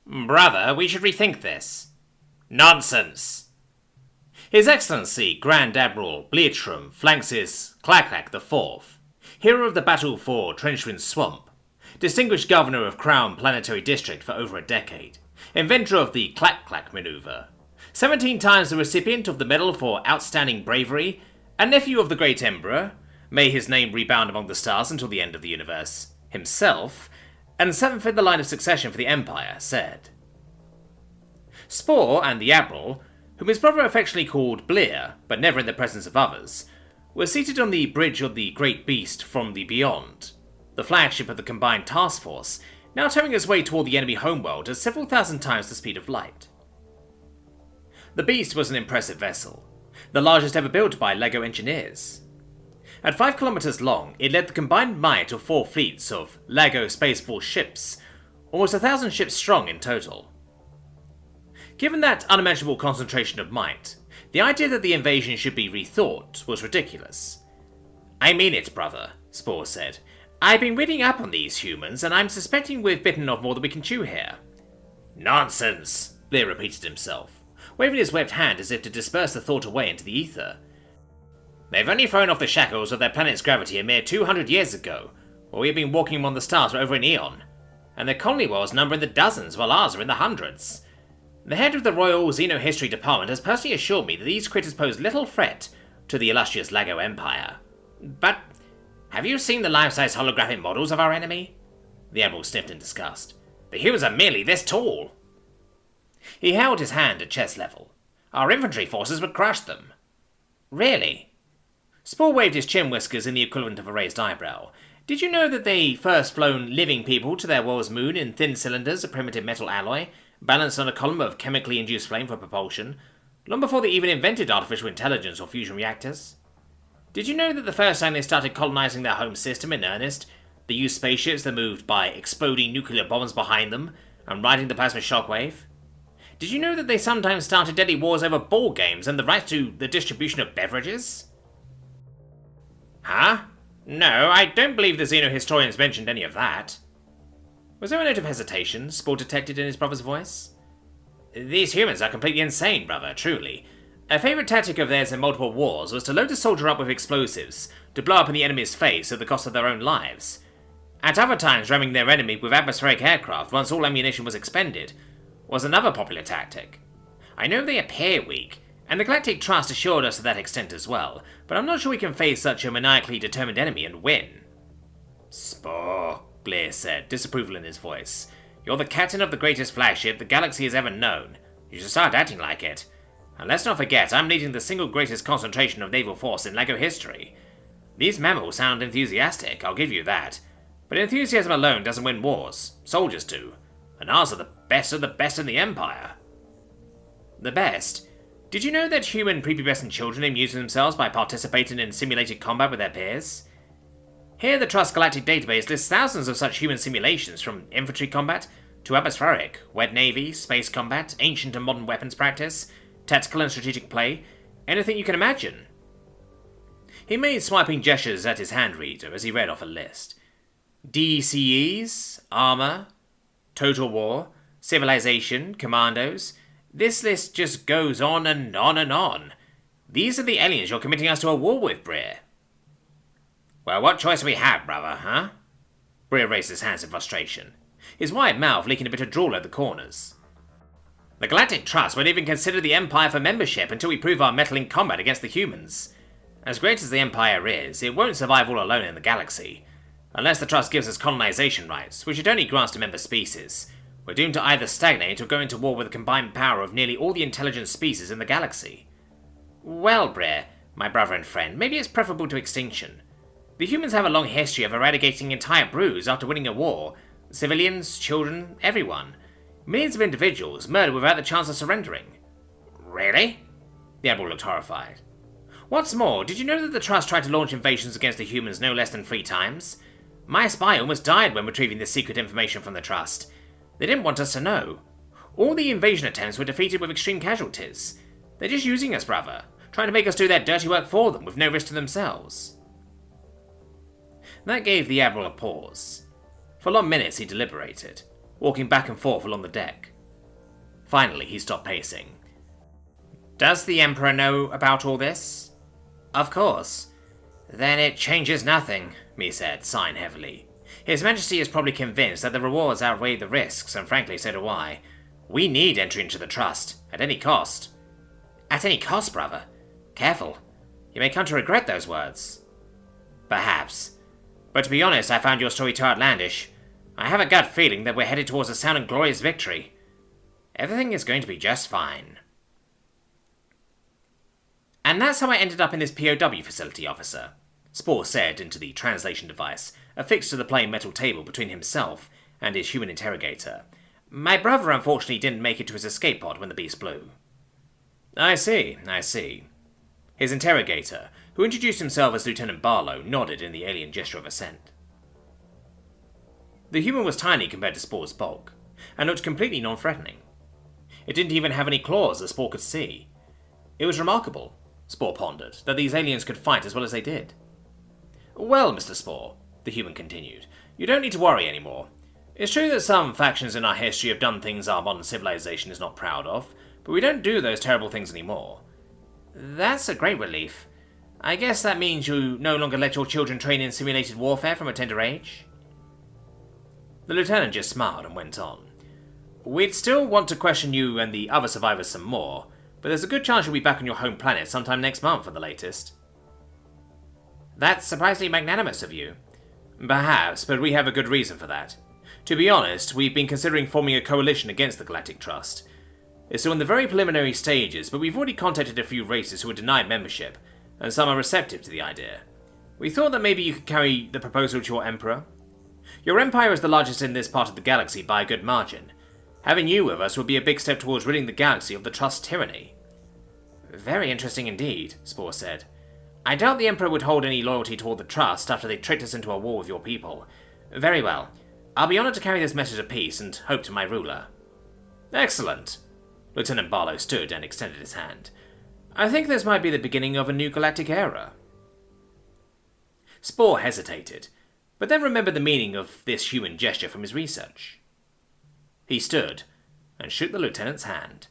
Brother, we should rethink this. Nonsense! His Excellency Grand Admiral Bleatrum Flanxis Clacklac IV, hero of the battle for Trenchwind Swamp, distinguished governor of Crown Planetary District for over a decade, inventor of the Clack-Clack maneuver, 17 times the recipient of the Medal for Outstanding Bravery, and nephew of the Great Emperor, may his name rebound among the stars until the end of the universe, himself, and seventh in the line of succession for the Empire, said. Spore and the Admiral, whom his brother affectionately called Blear, but never in the presence of others, were seated on the bridge of the Great Beast from the Beyond, the flagship of the combined task force, now towing its way toward the enemy homeworld at several thousand times the speed of light. The Beast was an impressive vessel, the largest ever built by LEGO engineers. At 5 kilometers long, it led the combined might of 4 fleets of LEGO Space Force ships, almost 1,000 ships strong in total. Given that unimaginable concentration of might, the idea that the invasion should be rethought was ridiculous. I mean it, brother, Spore said. I've been reading up on these humans, and I'm suspecting we've bitten off more than we can chew here. Nonsense, Blear repeated himself, waving his webbed hand as if to disperse the thought away into the ether. They've only thrown off the shackles of their planet's gravity a mere 200 years ago, while we've been walking among the stars for over an eon, and their colony wars number in the dozens while ours are in the hundreds. The head of the Royal Xenohistory Department has personally assured me that these critters pose little threat to the illustrious LEGO Empire. But have you seen the life-size holographic models of our enemy? The Admiral sniffed in disgust. The humans are merely this tall. He held his hand at chest level. Our infantry forces would crush them. Really? Spore waved his chin whiskers in the equivalent of a raised eyebrow. Did you know that they first flown living people to their world's moon in thin cylinders of primitive metal alloy, balanced on a column of chemically induced flame for propulsion, long before they even invented artificial intelligence or fusion reactors? Did you know that the first time they started colonizing their home system in earnest, they used spaceships that moved by exploding nuclear bombs behind them and riding the plasma shockwave? Did you know that they sometimes started deadly wars over board games and the rights to the distribution of beverages? Huh? No, I don't believe the Xenohistorians mentioned any of that. Was there a note of hesitation Spore detected in his brother's voice? These humans are completely insane, brother, truly. A favourite tactic of theirs in multiple wars was to load a soldier up with explosives, to blow up in the enemy's face at the cost of their own lives. At other times, ramming their enemy with atmospheric aircraft once all ammunition was expended was another popular tactic. I know they appear weak, and the Galactic Trust assured us to that extent as well, but I'm not sure we can face such a maniacally determined enemy and win. Spore, Blear said, disapproval in his voice. You're the captain of the greatest flagship the galaxy has ever known. You should start acting like it. And let's not forget, I'm leading the single greatest concentration of naval force in LEGO history. These mammals sound enthusiastic, I'll give you that. But enthusiasm alone doesn't win wars. Soldiers do. And ours are the best of the best in the Empire. The best? Did you know that human prepubescent children amuse themselves by participating in simulated combat with their peers? Here, the Trust Galactic Database lists thousands of such human simulations, from infantry combat to atmospheric, wet navy, space combat, ancient and modern weapons practice, tactical and strategic play, anything you can imagine. He made swiping gestures at his hand reader as he read off a list. DCEs, armor, total war, civilization, commandos. This list just goes on and on and on. These are the aliens you're committing us to a war with, Breer. Well, what choice do we have, brother, huh? Breer raised his hands in frustration, his wide mouth leaking a bit of drool at the corners. The Galactic Trust won't even consider the Empire for membership until we prove our mettle in combat against the humans. As great as the Empire is, it won't survive all alone in the galaxy. Unless the Trust gives us colonization rights, which it only grants to member species, we're doomed to either stagnate or go into war with the combined power of nearly all the intelligent species in the galaxy. Well, Breer, my brother and friend, maybe it's preferable to extinction. The humans have a long history of eradicating entire broods after winning a war. Civilians, children, everyone. Millions of individuals murdered without the chance of surrendering. Really? The Admiral looked horrified. What's more, did you know that the Trust tried to launch invasions against the humans no less than 3 times? My spy almost died when retrieving this secret information from the Trust. They didn't want us to know. All the invasion attempts were defeated with extreme casualties. They're just using us, brother, trying to make us do their dirty work for them with no risk to themselves. That gave the Admiral a pause. For long minutes he deliberated, walking back and forth along the deck, Finally, he stopped pacing. Does the Emperor know about all this? Of course. Then it changes nothing, me said, sighing heavily. His Majesty is probably convinced that the rewards outweigh the risks, and frankly, so do I. We need entry into the Trust, at any cost. At any cost, brother? Careful. You may come to regret those words. Perhaps. But to be honest, I found your story too outlandish. I have a gut feeling that we're headed towards a sound and glorious victory. Everything is going to be just fine. And that's how I ended up in this POW facility, officer, Spore said into the translation device, affixed to the plain metal table between himself and his human interrogator. My brother unfortunately didn't make it to his escape pod when the beast blew. I see. His interrogator, who introduced himself as Lieutenant Barlow, nodded in the alien gesture of assent. The human was tiny compared to Spore's bulk, and looked completely non-threatening. It didn't even have any claws that Spore could see. It was remarkable, Spore pondered, that these aliens could fight as well as they did. Well, Mr. Spore, the human continued, you don't need to worry anymore. It's true that some factions in our history have done things our modern civilization is not proud of, but we don't do those terrible things anymore. That's a great relief. I guess that means you no longer let your children train in simulated warfare from a tender age? The lieutenant just smiled and went on. We'd still want to question you and the other survivors some more, but there's a good chance you'll be back on your home planet sometime next month at the latest. That's surprisingly magnanimous of you. Perhaps, but we have a good reason for that. To be honest, we've been considering forming a coalition against the Galactic Trust. It's still in the very preliminary stages, but we've already contacted a few races who are denied membership, and some are receptive to the idea. We thought that maybe you could carry the proposal to your Emperor. Your empire is the largest in this part of the galaxy by a good margin. Having you with us would be a big step towards ridding the galaxy of the Trust's tyranny. Very interesting indeed, Spore said. I doubt the Emperor would hold any loyalty toward the Trust after they tricked us into a war with your people. Very well. I'll be honored to carry this message of peace and hope to my ruler. Excellent. Lieutenant Barlow stood and extended his hand. I think this might be the beginning of a new galactic era. Spore hesitated, but then remembered the meaning of this human gesture from his research. He stood and shook the lieutenant's hand.